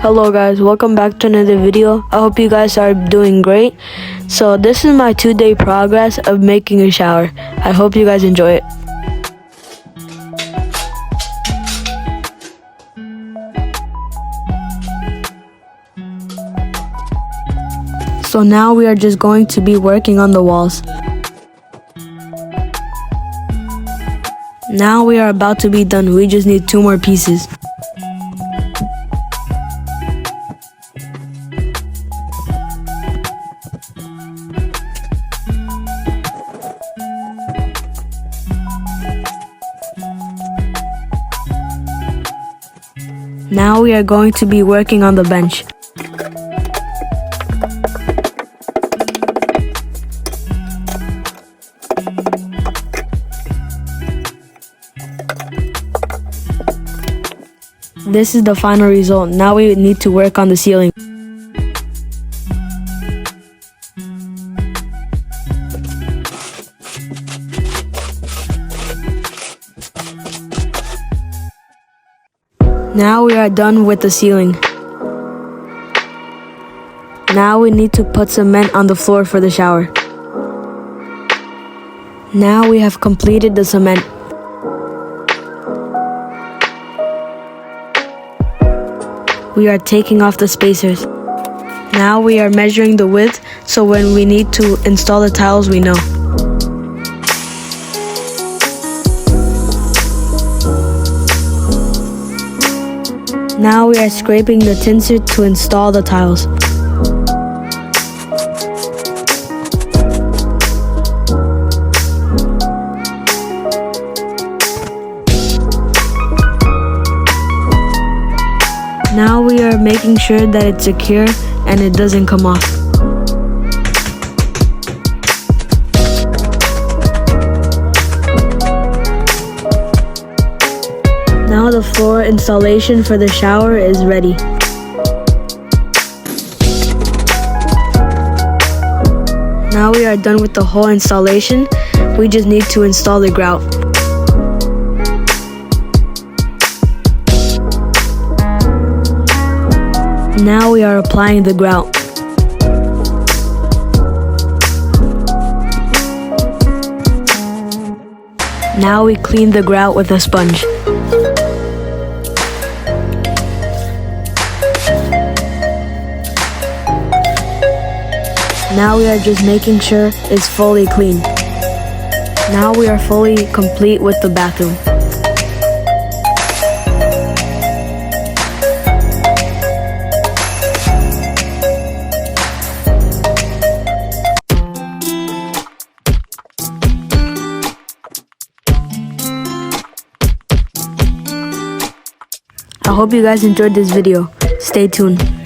Hello guys, welcome back to another video. I hope you guys are doing great. So this is my 2-day progress of making a shower. I hope you guys enjoy it. So now we are just going to be working on the walls. Now we are about to be done. We just need 2 more pieces. Now we are going to be working on the bench. This is the final result. Now we need to work on the ceiling. Now we are done with the ceiling. Now we need to put cement on the floor for the shower. Now we have completed the cement. We are taking off the spacers. Now we are measuring the width, so when we need to install the tiles, we know. Now we are scraping the tinsel to install the tiles. Now we are making sure that it's secure and it doesn't come off. Now the floor installation for the shower is ready. Now we are done with the whole installation. We just need to install the grout. Now we are applying the grout. Now we clean the grout with a sponge. Now we are just making sure it's fully clean. Now we are fully complete with the bathroom. I hope you guys enjoyed this video. Stay tuned.